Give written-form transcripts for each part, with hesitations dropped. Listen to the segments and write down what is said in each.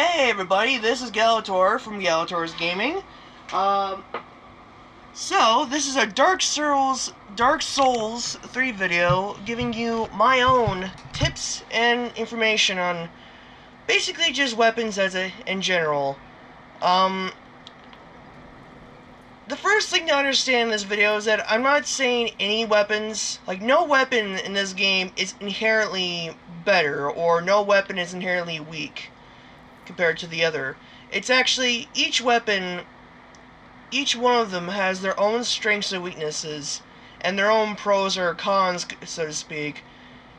Hey everybody, this is Galator from Galator's Gaming. This is a Dark Souls 3 video giving you my own tips and information on basically just weapons in general. The first thing to understand in this video is that I'm not saying any weapons, like no weapon in this game is inherently better or no weapon is inherently weak compared to the other. It's actually each weapon, each one of them has their own strengths and weaknesses and their own pros or cons, so to speak,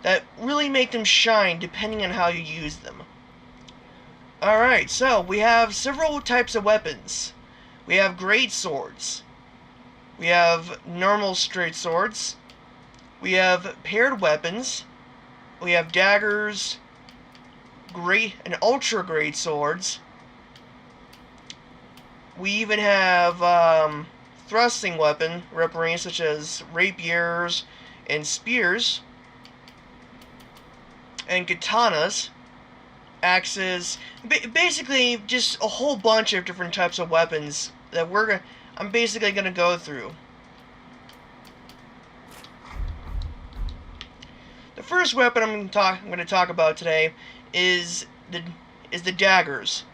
that really make them shine depending on how you use them. Alright, so we have several types of weapons. We have great swords. We have normal straight swords. We have paired weapons. We have daggers, great and ultra great swords. We even have thrusting weaponry such as rapiers and spears, and katanas, axes, basically just a whole bunch of different types of weapons that I'm basically going to go through. The first weapon I'm going to talk about today is the daggers.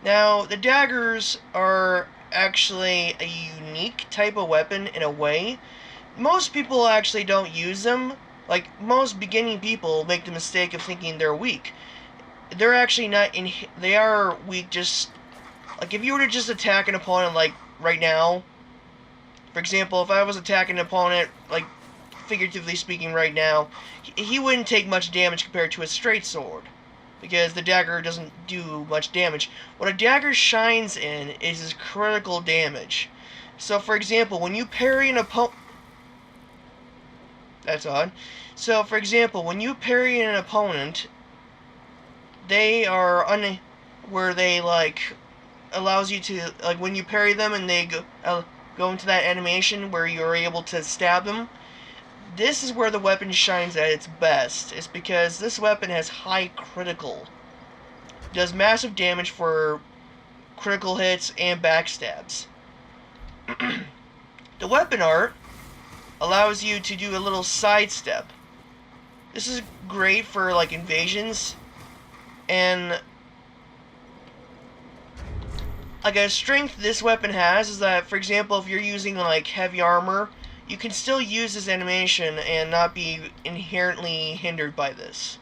Now, the daggers are actually a unique type of weapon in a way. Most people actually don't use them. Like, most beginning people make the mistake of thinking they're weak. They're actually not they are weak just like if you were to just attack an opponent like right now. For example, if I was attacking an opponent, like figuratively speaking right now, he wouldn't take much damage compared to a straight sword, because the dagger doesn't do much damage. What a dagger shines in is his critical damage. So, for example, when you parry an opponent... That's odd. So, for example, when you parry an opponent, they are where they, like, allows you to, like, when you parry them and they go into that animation where you're able to stab them, this is where the weapon shines at its best. It's because this weapon has high critical. It does massive damage for critical hits and backstabs. The weapon art allows you to do a little sidestep. This is great for like invasions, and like a strength this weapon has is that, for example, if you're using like heavy armor, you can still use this animation and not be inherently hindered by this.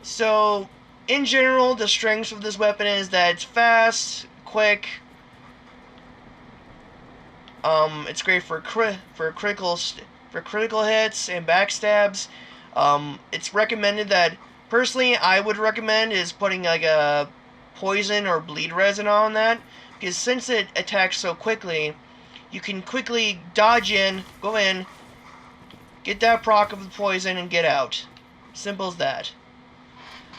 So, in general, the strengths of this weapon is that it's fast, quick. It's great for critical hits and backstabs. It's recommended that, personally, I would recommend is putting like a poison or bleed resin on that, because since it attacks so quickly, you can quickly dodge in, go in, get that proc of the poison, and get out. Simple as that.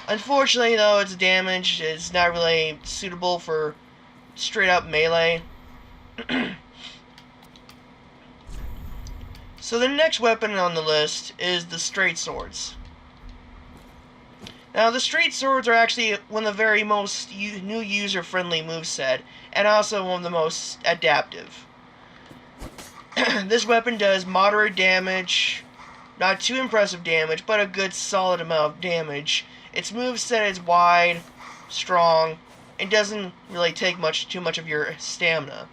Unfortunately, though, its damage is not really suitable for straight up melee. So the next weapon on the list is the straight swords. Now, the straight swords are actually one of the very most new user-friendly moveset, and also one of the most adaptive. This weapon does moderate damage, not too impressive damage, but a good solid amount of damage. Its moveset is wide, strong, and doesn't really take too much of your stamina.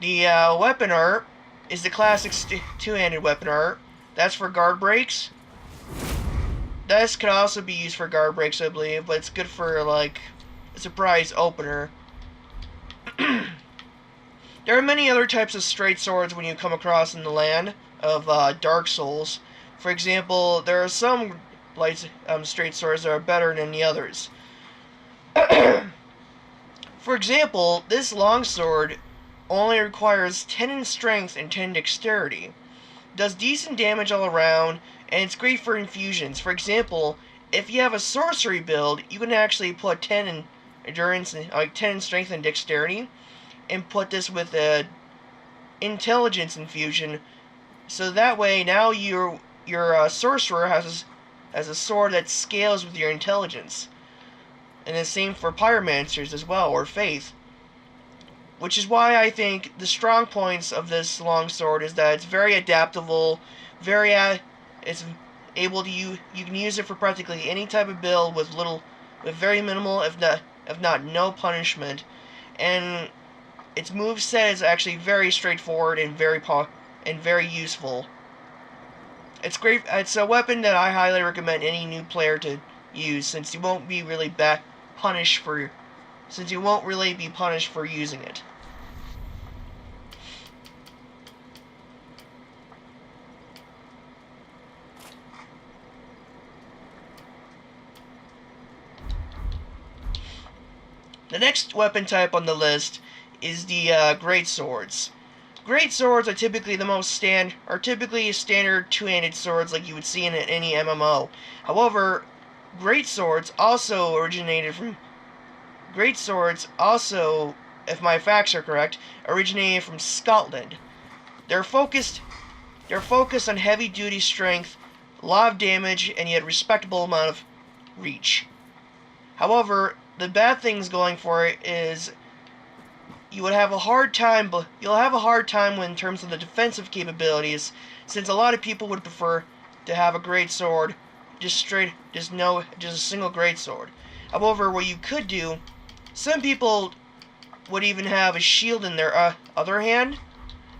The weapon art is the classic two-handed weapon art. That's for guard breaks. This could also be used for guard breaks, I believe, but it's good for, like, a surprise opener. There are many other types of straight swords when you come across in the land of Dark Souls. For example, there are some straight swords that are better than the others. For example, this longsword only requires 10 in strength and 10 dexterity. Does decent damage all around, and it's great for infusions. For example, if you have a sorcery build, you can actually put 10 in endurance, like 10 in strength and dexterity, and put this with a intelligence infusion, so that way now your sorcerer has a sword that scales with your intelligence, and the same for pyromancers as well, or faith. Which is why I think the strong points of this longsword is that it's very adaptable, it's able to you can use it for practically any type of build with very minimal, if not no punishment, and its moveset is actually very straightforward and very useful. It's great. It's a weapon that I highly recommend any new player to use, since you won't be really punished for using it. The next weapon type on the list is the great swords. Great swords are typically standard two-handed swords like you would see in any MMO. However, great swords also, if my facts are correct, originated from Scotland. They're focused on heavy-duty strength, a lot of damage, and yet respectable amount of reach. However, the bad things going for it is you'll have a hard time in terms of the defensive capabilities, since a lot of people would prefer to have a great sword, just a single great sword. However, what you could do, some people would even have a shield in their other hand.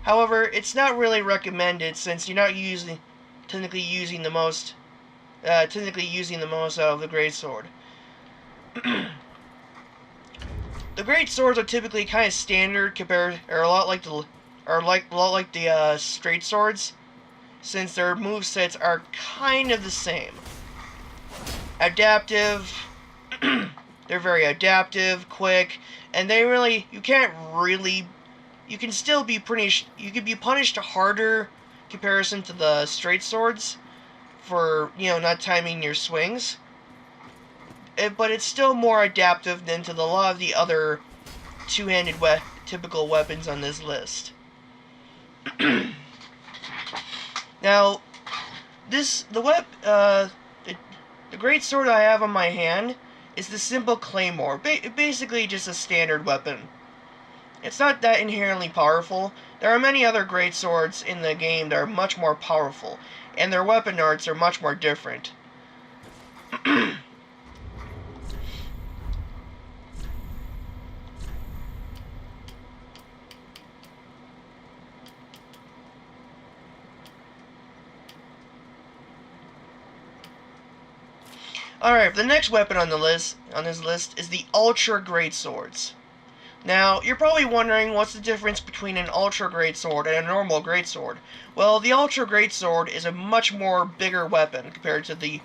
However, it's not really recommended, since you're not technically using the most out of the great sword. The great swords are typically kind of standard are a lot like the straight swords, since their movesets are kind of the same. Adaptive, they're very adaptive, quick, and you can still be you can be punished harder comparison to the straight swords for, not timing your swings. But it's still more adaptive than to a lot of the other two-handed typical weapons on this list. Now, the great sword I have on my hand is the simple claymore, basically just a standard weapon. It's not that inherently powerful. There are many other great swords in the game that are much more powerful, and their weapon arts are much more different. Alright, the next weapon on this list is the Ultra Great Swords. Now, you're probably wondering what's the difference between an Ultra Great Sword and a normal Great Sword. Well, the Ultra Great Sword is a much more bigger weapon compared to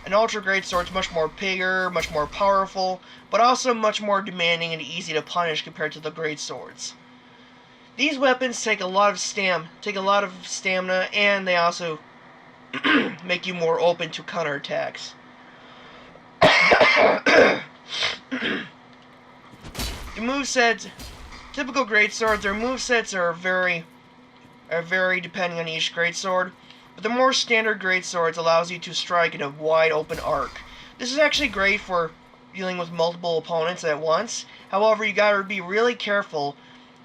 an Ultra Great Sword is much more bigger, much more powerful, but also much more demanding and easy to punish compared to the Great Swords. These weapons take a lot of stamina, and they also make you more open to counterattacks. The movesets, typical great swords, their movesets are very depending on each great sword, but the more standard great swords allows you to strike in a wide open arc. This is actually great for dealing with multiple opponents at once. However, you gotta be really careful,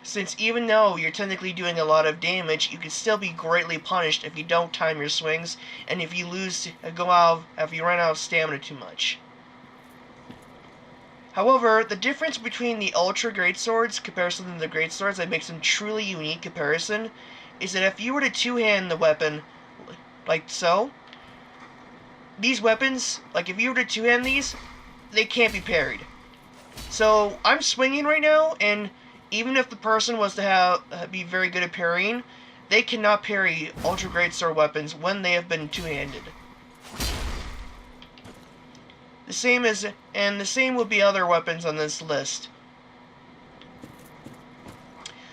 since even though you're technically doing a lot of damage, you can still be greatly punished if you don't time your swings, and if you run out of stamina too much. However, the difference between the Ultra Great Swords comparison to the Great Swords that makes them truly unique comparison is that if you were to two-hand the weapon, like so, these weapons, like if you were to two-hand these, they can't be parried. So, I'm swinging right now, and even if the person was to be very good at parrying, they cannot parry Ultra Great Sword weapons when they have been two-handed. The same would be other weapons on this list.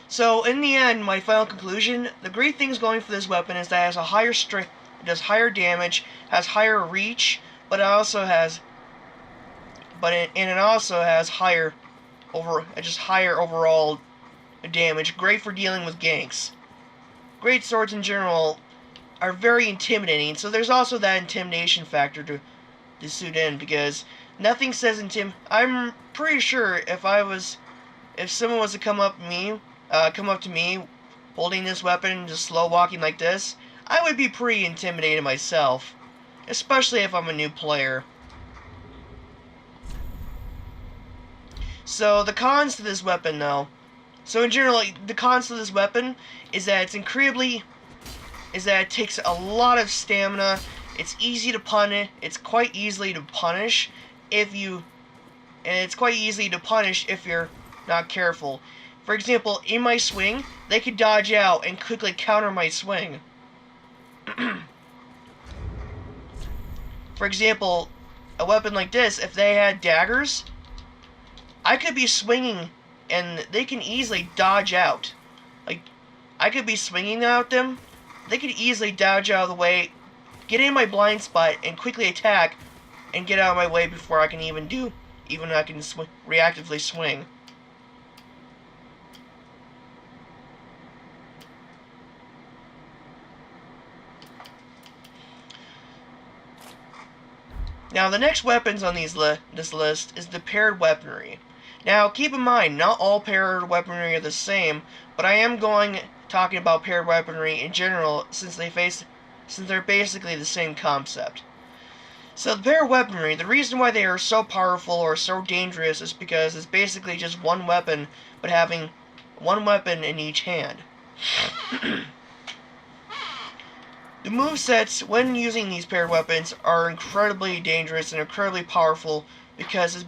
So, in the end, my final conclusion, the great things going for this weapon is that it has a higher strength, it does higher damage, has higher reach, but it also has higher overall damage, great for dealing with ganks. Great swords in general are very intimidating, so there's also that intimidation factor to suit in, because nothing says I'm pretty sure if someone was to come up to me holding this weapon, just slow walking like this, I would be pretty intimidated myself, especially if I'm a new player. So the cons to this weapon, though. So in general, the cons to this weapon is that it takes a lot of stamina. It's easy to punish. It's quite easily to punish if you're not careful. For example, in my swing, they could dodge out and quickly counter my swing. For example, a weapon like this, if they had daggers, I could be swinging and they can easily dodge out. Like, I could be swinging at them, they could easily dodge out of the way, get in my blind spot, and quickly attack, and get out of my way before I can reactively swing. Now, the next weapons on this list is the paired weaponry. Now, keep in mind, not all paired weaponry are the same, but I am talking about paired weaponry in general, since they're basically the same concept. So the paired weaponry, the reason why they are so powerful or so dangerous is because it's basically just one weapon, but having one weapon in each hand. The movesets, when using these paired weapons, are incredibly dangerous and incredibly powerful, because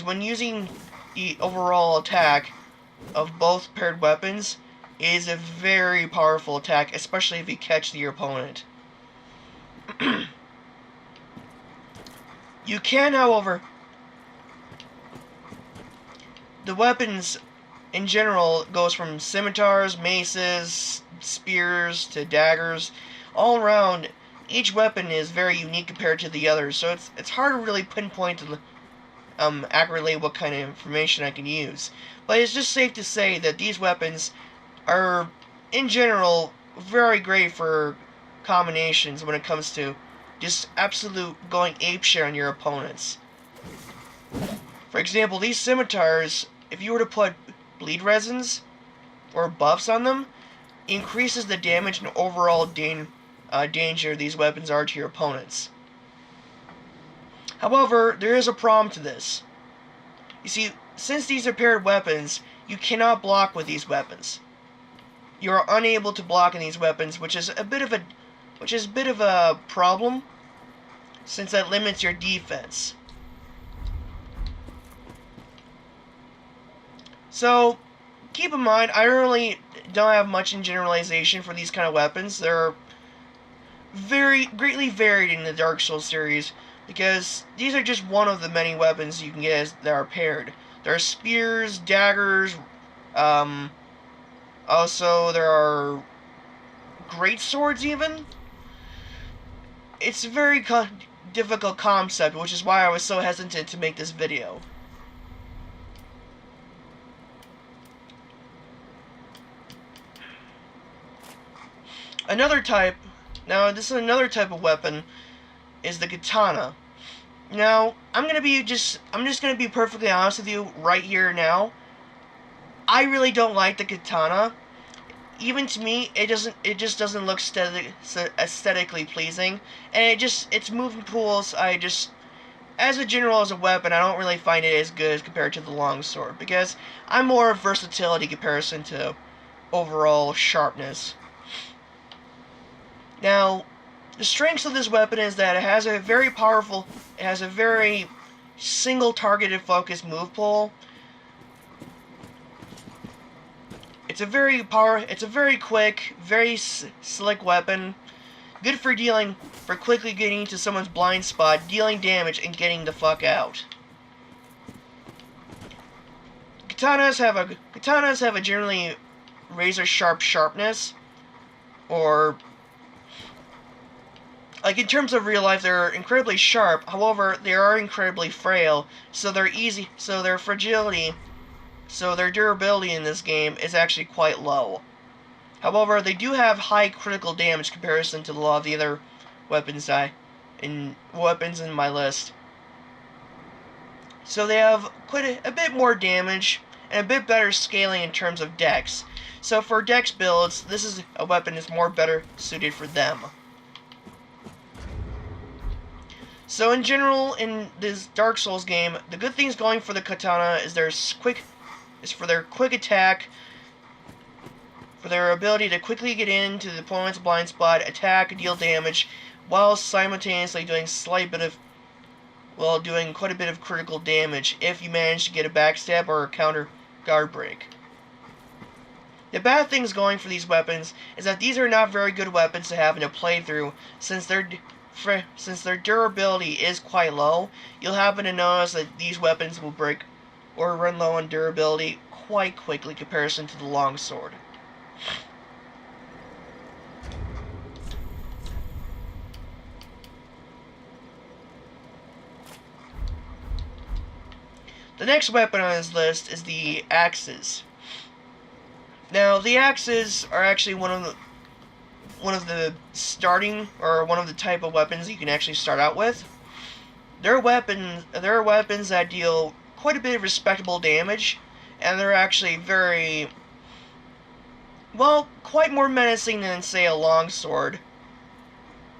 when using the overall attack of both paired weapons, it is a very powerful attack, especially if you catch your opponent. You can, however, the weapons in general goes from scimitars, maces, spears to daggers. All around, each weapon is very unique compared to the others, so it's hard to really pinpoint accurately what kind of information I can use. But it's just safe to say that these weapons are, in general, very great for combinations when it comes to just absolute going apeshit on your opponents. For example, these scimitars, if you were to put bleed resins or buffs on them, increases the damage and overall danger these weapons are to your opponents. However, there is a problem to this. You see, since these are paired weapons, you cannot block with these weapons. You are unable to block in these weapons, which is a bit of a problem, since that limits your defense. So, keep in mind, I really don't have much in generalization for these kind of weapons. They're greatly varied in the Dark Souls series, because these are just one of the many weapons you can get that are paired. There are spears, daggers, also there are great swords even. It's a very difficult concept, which is why I was so hesitant to make this video. This is another type of weapon, is the katana. Now, I'm just gonna be perfectly honest with you right here now. I really don't like the katana. Even to me, it just doesn't look aesthetically pleasing, and its movement pools, as a weapon, I don't really find it as good as compared to the longsword, because I'm more of versatility comparison to overall sharpness. Now, the strengths of this weapon is that it has a very single-targeted focused move pool. It's a very quick, very slick weapon. Good for quickly getting into someone's blind spot, dealing damage, and getting the fuck out. Katanas have a generally razor-sharp sharpness, or like in terms of real life, they're incredibly sharp. However, they are incredibly frail, so their fragility so their durability in this game is actually quite low. However, they do have high critical damage comparison to a lot of the other weapons in my list. So they have quite a bit more damage and a bit better scaling in terms of dex. So for dex builds, this is a weapon that's more better suited for them. So in general, in this Dark Souls game, the good things going for the katana is for their quick attack, for their ability to quickly get into the opponent's blind spot, attack, deal damage, while simultaneously doing doing quite a bit of critical damage if you manage to get a backstab or a counter guard break. The bad things going for these weapons is that these are not very good weapons to have in a playthrough, since their durability is quite low. You'll happen to notice that these weapons will break or run low on durability quite quickly in comparison to the longsword. The next weapon on this list is the axes. Now, the axes are actually one of the type of weapons you can actually start out with. There are weapons that deal quite a bit of respectable damage, and they're actually quite more menacing than, say, a longsword.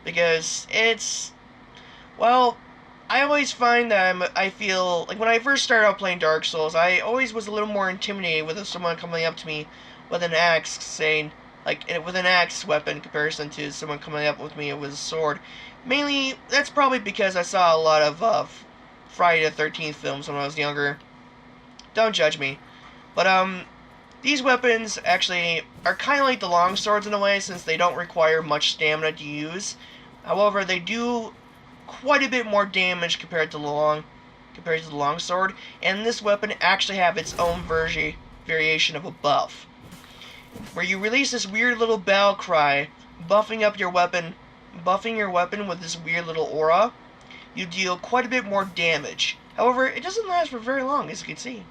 Because I always find that I feel like when I first started out playing Dark Souls, I always was a little more intimidated with someone coming up to me with an axe, with an axe weapon, in comparison to someone coming up with me with a sword. Mainly, that's probably because I saw a lot of Friday the 13th films when I was younger. Don't judge me. But, these weapons actually are kind of like the longswords in a way, since they don't require much stamina to use. However, they do quite a bit more damage compared to the longsword, and this weapon actually have its own variation of a buff, where you release this weird little battle cry, buffing your weapon with this weird little aura. You deal quite a bit more damage. However, it doesn't last for very long, as you can see.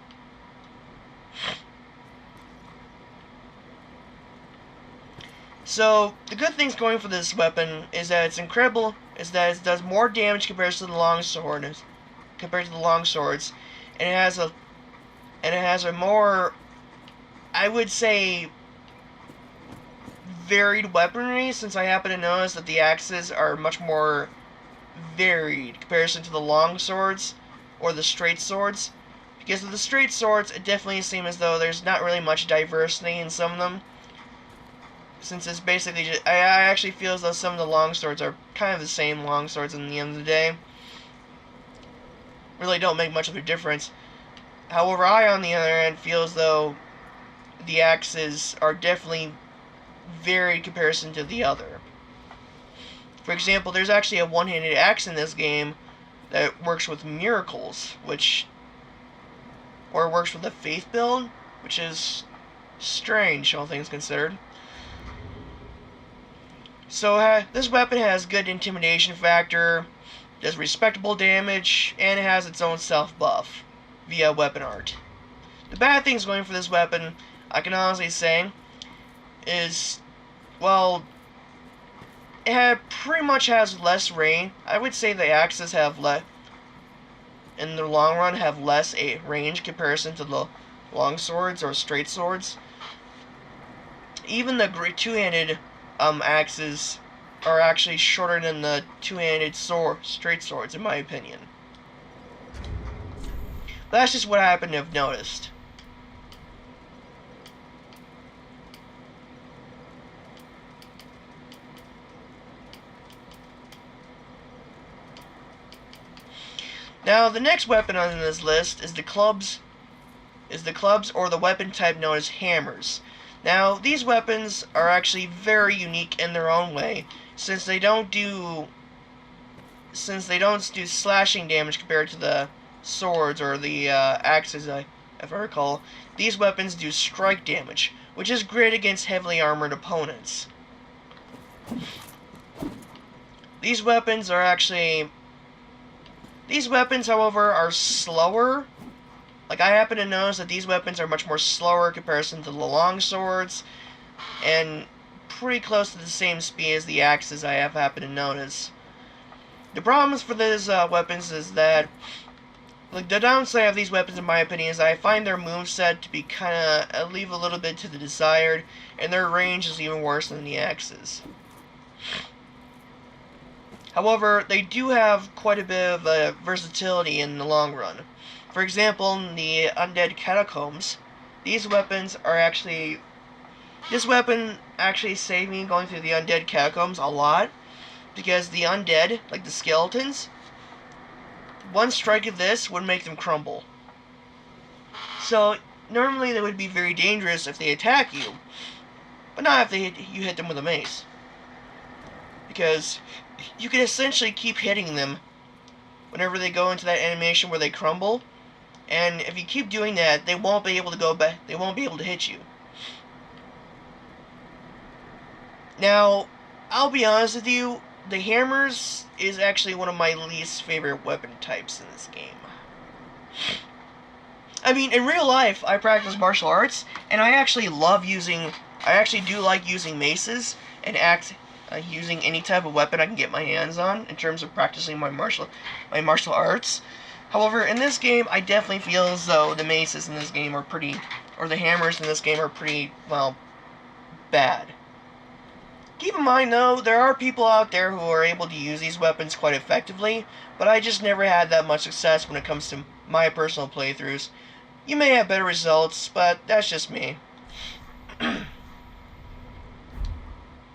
So, the good things going for this weapon is that it does more damage compared to the longswords, and it has a more, I would say, varied weaponry, since I happen to notice that the axes are much more varied in comparison to the longswords or the straight swords. Because with the straight swords, it definitely seems as though there's not really much diversity in some of them, since it's basically just, I actually feel as though some of the longswords are kind of the same longswords in the end of the day. Really don't make much of a difference. However, I, on the other hand, feel as though the axes are definitely varied in comparison to the other. For example, there's actually a one-handed axe in this game that works with miracles, or works with a faith build, which is strange, all things considered. So this weapon has good intimidation factor, does respectable damage, and it has its own self-buff via weapon art. The bad things going for this weapon, I can honestly say, is, it pretty much has less range. I would say the axes in the long run, have less range comparison to the long swords or straight swords. Even the two-handed axes are actually shorter than the two-handed straight swords, in my opinion. But that's just what I happen to have noticed. Now, the next weapon on this list is the clubs or the weapon type known as hammers. Now, these weapons are actually very unique in their own way, since they don't do slashing damage compared to the swords or the axes, if I recall. These weapons do strike damage, which is great against heavily armored opponents. These weapons, however, are slower Like, I happen to notice that these weapons are much more slower in comparison to the long swords, and pretty close to the same speed as the axes I have happened to notice. The problems for these weapons is that, like, the downside of these weapons, in my opinion, is I find their moveset to be kinda leave a little bit to the desired, and their range is even worse than the axes. However, they do have quite a bit of versatility in the long run. For example, in the Undead Catacombs, these weapons are actually... This weapon actually saved me going through the Undead Catacombs a lot, because the undead, like the skeletons, one strike of this would make them crumble. So, normally they would be very dangerous if they attack you, but not if you hit them with a mace. Because you can essentially keep hitting them whenever they go into that animation where they crumble, and if you keep doing that, they won't be able to go back. They won't be able to hit you. Now, I'll be honest with you, the hammers is actually one of my least favorite weapon types in this game. I mean, in real life, I practice martial arts, and I actually do like using maces and using any type of weapon I can get my hands on in terms of practicing my martial arts. However, in this game, I definitely feel as though the maces in this game are pretty, or the hammers in this game are pretty, well, bad. Keep in mind, though, there are people out there who are able to use these weapons quite effectively, but I just never had that much success when it comes to my personal playthroughs. You may have better results, but that's just me.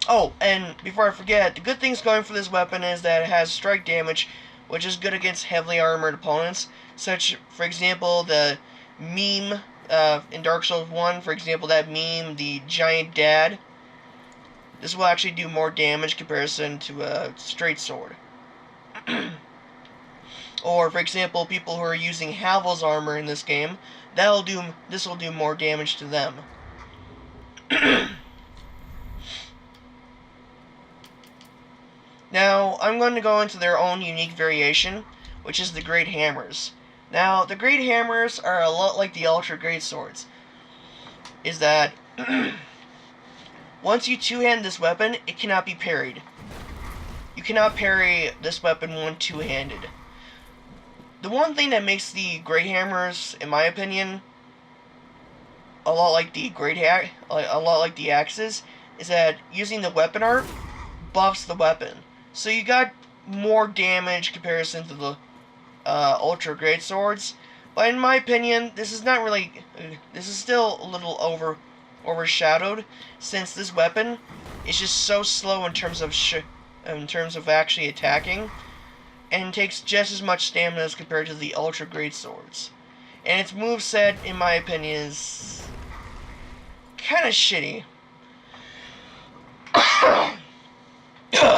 Oh, and before I forget, the good things going for this weapon is that it has strike damage, which is good against heavily armored opponents, such, for example, the meme in Dark Souls 1, for example, that meme, the giant dad. This will actually do more damage comparison to a straight sword. Or, for example, people who are using Havel's armor in this game, this will do more damage to them. Now, I'm going to go into their own unique variation, which is the Great Hammers. Now, the Great Hammers are a lot like the Ultra Great Swords. Is that once you two-hand this weapon, it cannot be parried. You cannot parry this weapon when two-handed. The one thing that makes the Great Hammers, in my opinion, a lot like the axes, is that using the weapon art buffs the weapon. So you got more damage comparison to the Ultra Great Swords. But in my opinion, this is not really. This is still a little overshadowed, since this weapon is just so slow in terms of actually attacking, and takes just as much stamina as compared to the Ultra Great Swords. And its moveset, in my opinion, is kind of shitty.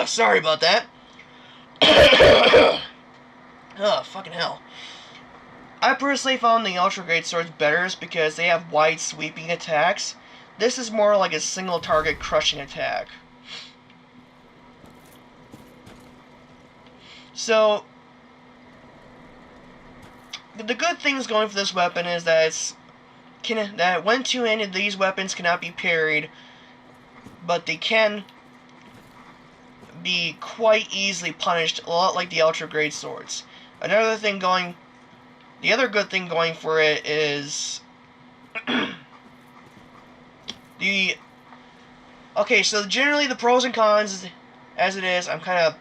Sorry about that. Oh, fucking hell. I personally found the Ultra Great Swords better because they have wide sweeping attacks. This is more like a single target crushing attack. So, the good things going for this weapon is that that when two-handed, these weapons cannot be parried, but they can be quite easily punished, a lot like the Ultra Great Swords. The other good thing going for it is okay, so generally the pros and cons, as it is, I'm kind of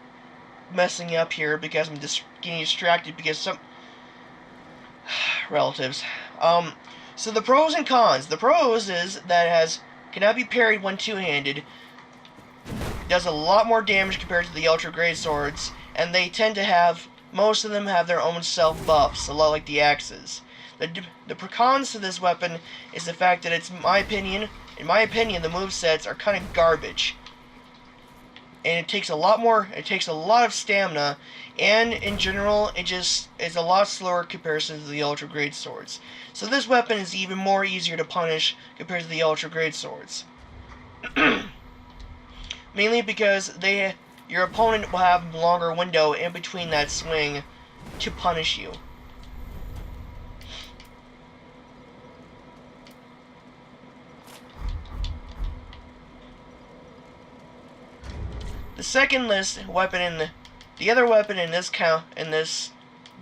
messing up here because I'm just getting distracted because some relatives. So the pros and cons. The pros is that it cannot be parried when two-handed, does a lot more damage compared to the Ultra Great Swords, and they tend to have, most of them have their own self-buffs, a lot like the axes. The cons to this weapon is the fact that in my opinion, the movesets are kind of garbage. And it takes a lot of stamina, and in general, it just is a lot slower comparison to the Ultra Great Swords. So this weapon is even more easier to punish compared to the Ultra Great Swords. Mainly because your opponent will have a longer window in between that swing to punish you. second list weapon in the other weapon in this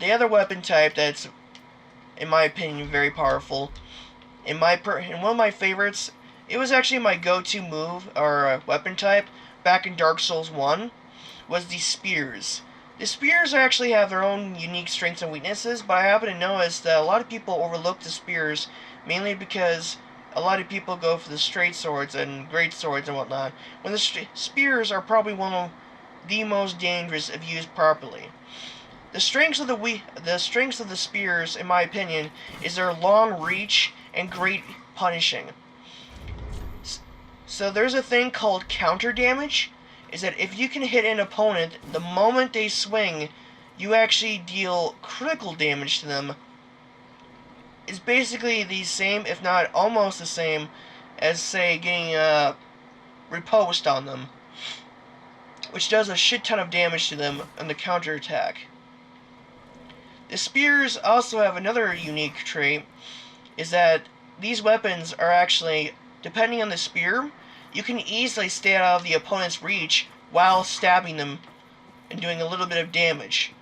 the other weapon type that's, in my opinion, very powerful. In one of my favorites, it was actually my go-to move or weapon type back in Dark Souls 1, was the spears. The spears actually have their own unique strengths and weaknesses, but I happen to notice that a lot of people overlook the spears, mainly because a lot of people go for the straight swords and great swords and whatnot, when the spears are probably one of the most dangerous if used properly. The strengths of the spears, in my opinion, is their long reach and great punishing. So there's a thing called counter damage, is that if you can hit an opponent the moment they swing, you actually deal critical damage to them. It's basically the same, if not almost the same, as, say, getting riposte on them, which does a shit ton of damage to them on the counter attack. The spears also have another unique trait, is that these weapons are actually, depending on the spear, you can easily stay out of the opponent's reach while stabbing them and doing a little bit of damage.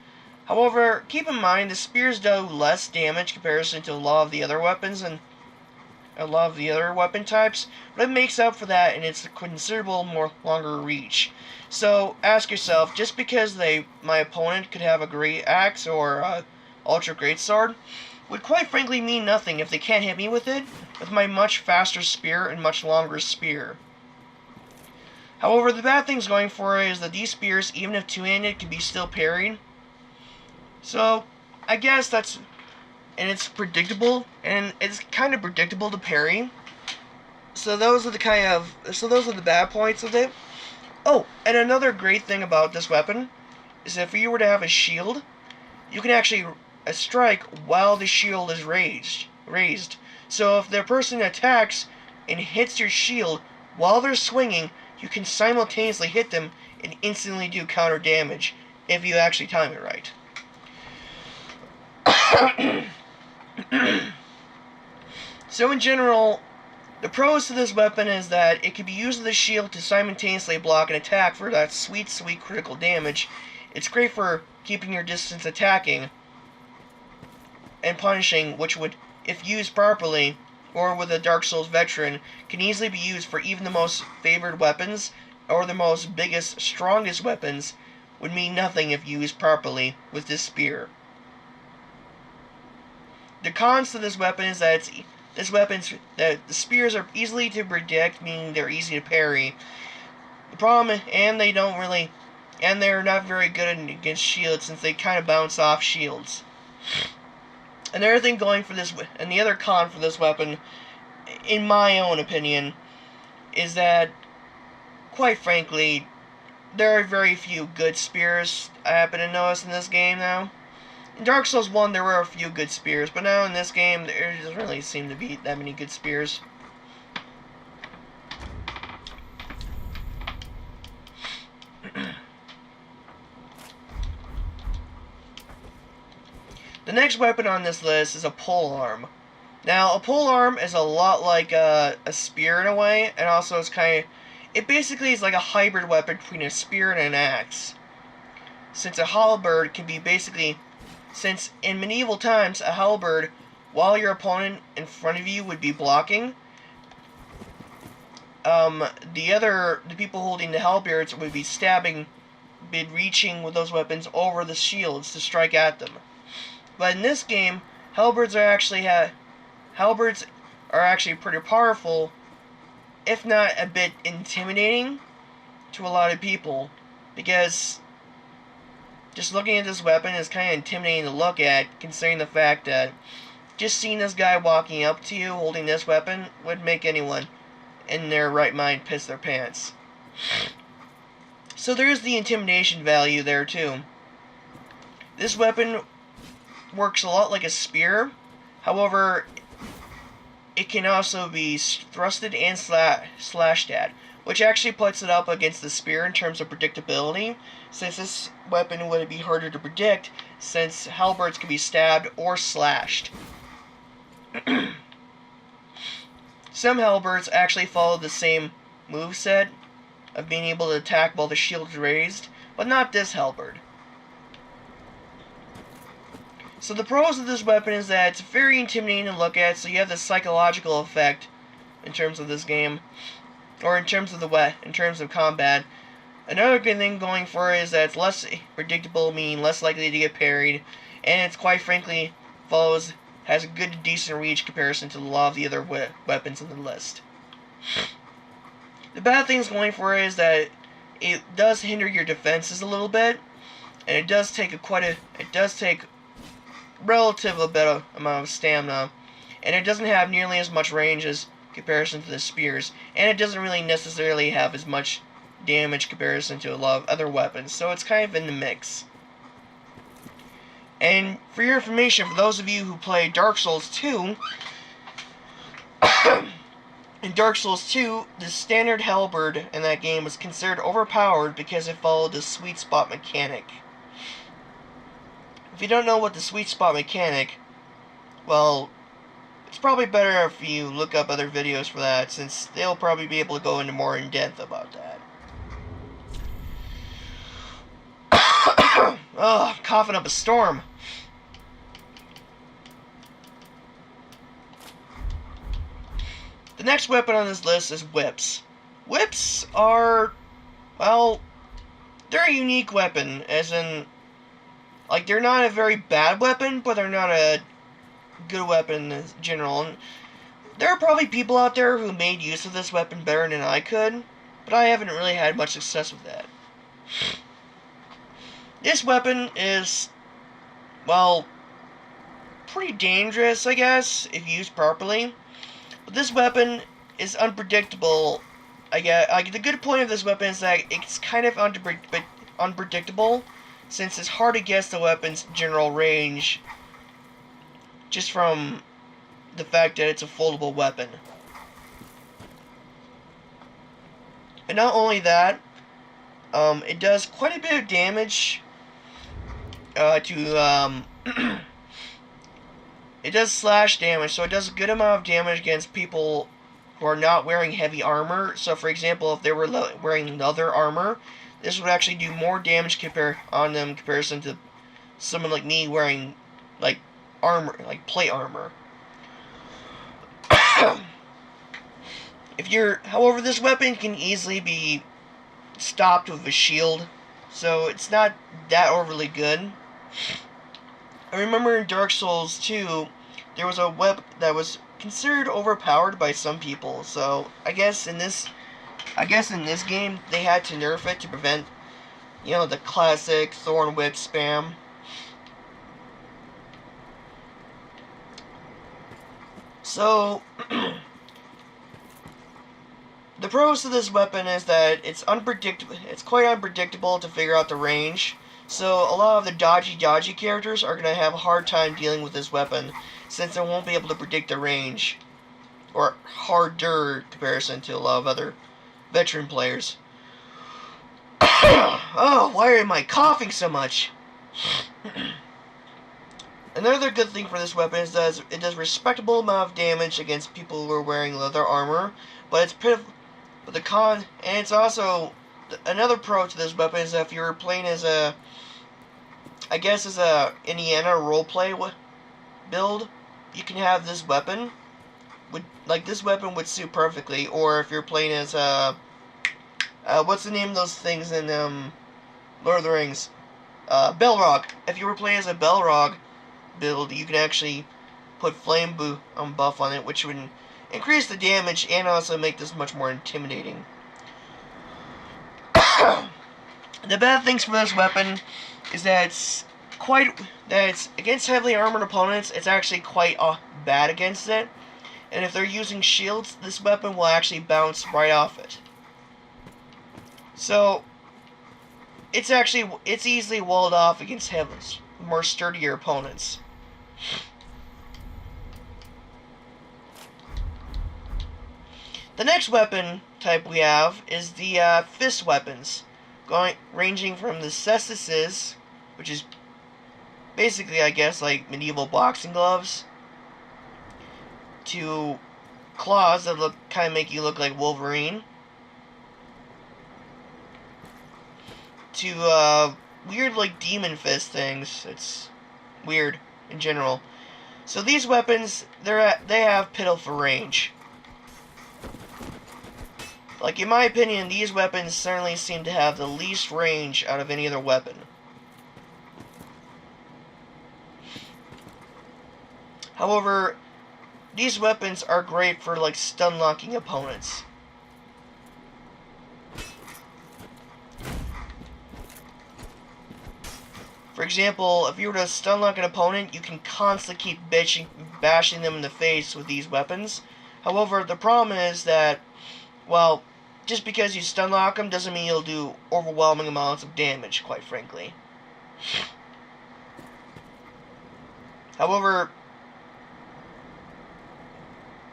However, keep in mind the spears do less damage in comparison to a lot of the other weapons and a lot of the other weapon types, but it makes up for that in its considerable more longer reach. So ask yourself, just because my opponent could have a great axe or ultra great sword, would quite frankly mean nothing if they can't hit me with it with my much faster spear and much longer spear. However, the bad things going for it is that these spears, even if two-handed, can be still parried. So, I guess that's, and it's predictable, and it's kind of predictable to parry. So those are the bad points of it. Oh, and another great thing about this weapon is if you were to have a shield, you can actually strike while the shield is raised. So if the person attacks and hits your shield while they're swinging, you can simultaneously hit them and instantly do counter damage if you actually time it right. So in general, the pros to this weapon is that it can be used with a shield to simultaneously block an attack for that sweet, sweet critical damage. It's great for keeping your distance attacking and punishing, which would, if used properly, or with a Dark Souls veteran, can easily be used for even the most favored weapons, or the most biggest, strongest weapons, would mean nothing if used properly with this spear. The cons to this weapon is that the spears are easily to predict, meaning they're easy to parry. The problem, and they're not very good against shields since they kind of bounce off shields. Another thing going for this, and the other con for this weapon, in my own opinion, is that, quite frankly, there are very few good spears I happen to notice in this game now. In Dark Souls 1 there were a few good spears, but now in this game there doesn't really seem to be that many good spears. The next weapon on this list is a polearm. Now, a polearm is a lot like a spear in a way, and also it basically is like a hybrid weapon between a spear and an axe. Since in medieval times, a halberd, while your opponent in front of you would be blocking, the people holding the halberds would be reaching with those weapons over the shields to strike at them. But in this game, halberds are actually pretty powerful, if not a bit intimidating to a lot of people, because just looking at this weapon is kind of intimidating to look at, considering the fact that just seeing this guy walking up to you holding this weapon would make anyone in their right mind piss their pants. So there's the intimidation value there too. This weapon works a lot like a spear, however, it can also be thrusted and slashed at, which actually puts it up against the spear in terms of predictability, since this weapon would be harder to predict, since halberds can be stabbed or slashed. Some halberds actually follow the same moveset of being able to attack while the shield's raised, but not this halberd. So the pros of this weapon is that it's very intimidating to look at, so you have the psychological effect in terms of this game, or in terms of combat. Another good thing going for it is that it's less predictable, meaning less likely to get parried, and it's quite frankly has a good decent reach comparison to a lot of the other weapons in the list. The bad things going for it is that it does hinder your defenses a little bit, and it does take relative amount of stamina, and it doesn't have nearly as much range as comparison to the spears, and it doesn't really necessarily have as much damage comparison to a lot of other weapons, so it's kind of in the mix. And for your information, for those of you who play Dark Souls 2, in Dark Souls 2, the standard halberd in that game was considered overpowered because it followed the sweet spot mechanic. If you don't know what the sweet spot mechanic, well, it's probably better if you look up other videos for that, since they'll probably be able to go into more in depth about that. Ugh, I'm coughing up a storm. The next weapon on this list is whips. Whips are, well, they're a unique weapon, as in, like, they're not a very bad weapon, but they're not a good weapon in general. And there are probably people out there who made use of this weapon better than I could, but I haven't really had much success with that. This weapon is, well, pretty dangerous, I guess, if used properly. But this weapon is unpredictable. The good point of this weapon is that it's kind of unpredictable, since it's hard to guess the weapon's general range just from the fact that it's a foldable weapon. And not only that, it does quite a bit of damage it does slash damage, so it does a good amount of damage against people who are not wearing heavy armor. So for example, if they were wearing leather armor, this would actually do more damage on them in comparison to someone like me wearing like armor, like plate armor. However, this weapon can easily be stopped with a shield, so it's not that overly good. I remember in Dark Souls 2, there was a weapon that was considered overpowered by some people, so I guess in this game they had to nerf it to prevent, the classic Thorn Whip spam. So, the pros to this weapon is that it's quite unpredictable to figure out the range. So a lot of the dodgy characters are going to have a hard time dealing with this weapon, since they won't be able to predict the range, or harder comparison to a lot of other veteran players. Oh, why am I coughing so much? Another good thing for this weapon is that it does respectable amount of damage against people who are wearing leather armor, but it's also another pro to this weapon is that if you're playing as a Indiana roleplay build, you can have this weapon. This weapon would suit perfectly. Or if you're playing as what's the name of those things in Lord of the Rings? Balrog. If you were playing as a Balrog build, you can actually put flame buff on it, which would increase the damage and also make this much more intimidating. The bad things for this weapon is that it's against heavily armored opponents, it's actually quite bad against it. And if they're using shields, this weapon will actually bounce right off it. So it's easily walled off against more sturdier opponents. The next weapon type we have is the fist weapons, ranging from the cestices, which is basically, I guess, like medieval boxing gloves, to claws that kind of make you look like Wolverine. to weird like demon fist things. It's weird in general. So these weapons, they have pitiful range. Like, in my opinion, these weapons certainly seem to have the least range out of any other weapon. However, these weapons are great for, like, stun-locking opponents. For example, if you were to stun-lock an opponent, you can constantly keep bashing them in the face with these weapons. However, the problem is that, well, just because you stun lock them doesn't mean you'll do overwhelming amounts of damage, quite frankly. However,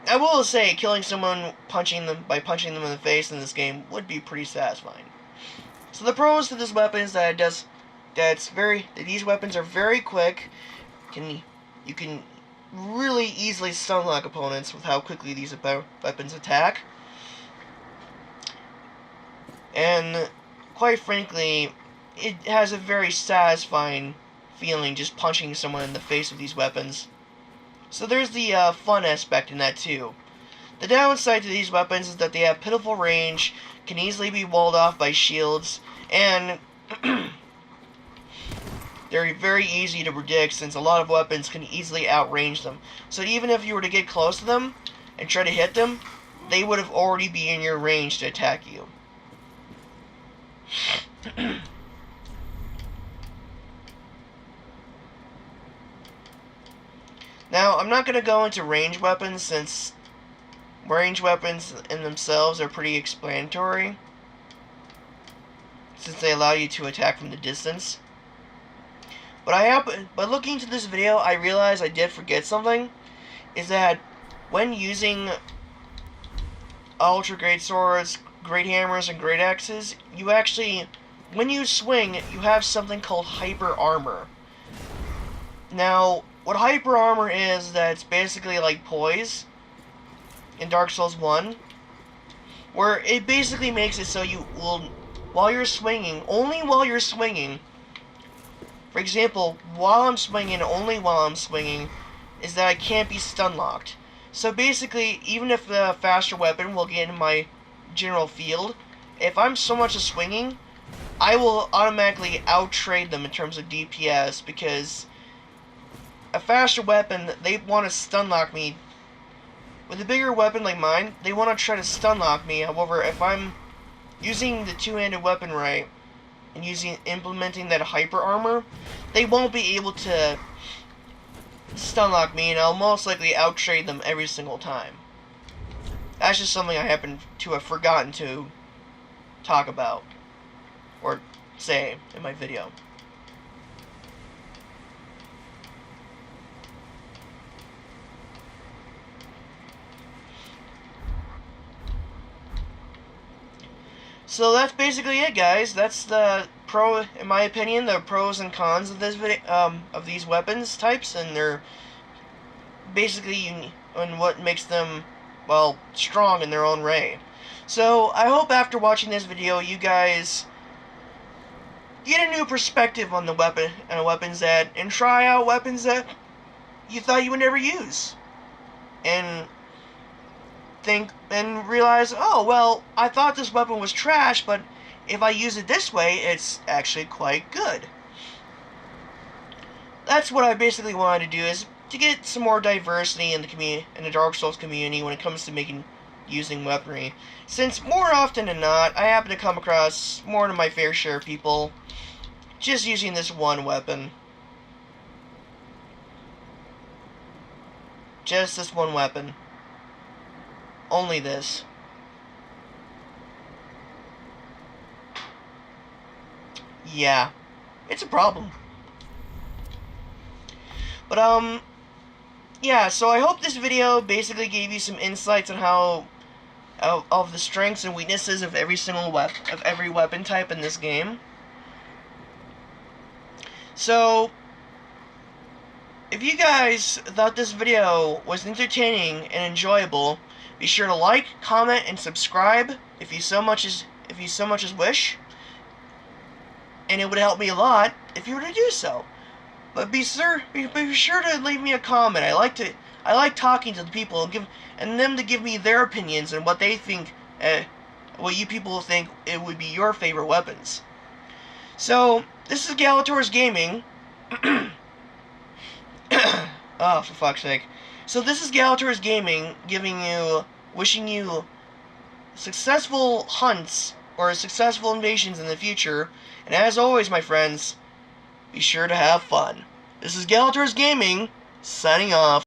I will say killing someone by punching them in the face in this game would be pretty satisfying. So the pros to this weapon is that these weapons are very quick. You can really easily stun lock opponents with how quickly these weapons attack. And, quite frankly, it has a very satisfying feeling just punching someone in the face with these weapons. So there's the fun aspect in that, too. The downside to these weapons is that they have pitiful range, can easily be walled off by shields, and they're very easy to predict since a lot of weapons can easily outrange them. So even if you were to get close to them and try to hit them, they would have already be in your range to attack you. Now, I'm not going to go into range weapons since range weapons in themselves are pretty explanatory, since they allow you to attack from the distance. But looking into this video, I realized I did forget something, is that when using ultra great swords, great hammers, and great axes, you actually, when you swing, you have something called hyper armor. Now, what hyper armor is that it's basically like poise in Dark Souls 1, where it basically makes it so you will, while you're swinging, only while you're swinging, for example, only while I'm swinging, is that I can't be stun locked. So basically, even if the faster weapon will get in my general field, if I'm so much as swinging, I will automatically out-trade them in terms of DPS, because a faster weapon, they want to stun lock me. With a bigger weapon like mine, they want to try to stun lock me. However, if I'm using the two-handed weapon right, and implementing that hyper armor, they won't be able to stun lock me, and I'll most likely out-trade them every single time. That's just something I happen to have forgotten to talk about, or say in my video. So that's basically it, guys. That's the in my opinion, the pros and cons of this video, of these weapons types, and they're basically and what makes them, well, strong in their own way. So I hope after watching this video, you guys get a new perspective on the weapons and try out weapons that you thought you would never use, and think and realize, oh, well, I thought this weapon was trash, but if I use it this way, it's actually quite good. That's what I basically wanted to do, is to get some more diversity in the Dark Souls community when it comes to using weaponry. Since more often than not, I happen to come across more than my fair share of people just using this one weapon. Just this one weapon. Only this. Yeah, it's a problem. But, yeah, so I hope this video basically gave you some insights on how, of the strengths and weaknesses of every weapon type in this game. So, if you guys thought this video was entertaining and enjoyable, be sure to like, comment, and subscribe if you so much as wish. and it would help me a lot if you were to do so. But be sure to leave me a comment. I like talking to the people and them to give me their opinions and what they think, what you people think it would be your favorite weapons. So this is Galator's Gaming. Oh, for fuck's sake. So this is Galator's Gaming, wishing you successful hunts or successful invasions in the future. And as always, my friends, be sure to have fun. This is Galator's Gaming, signing off.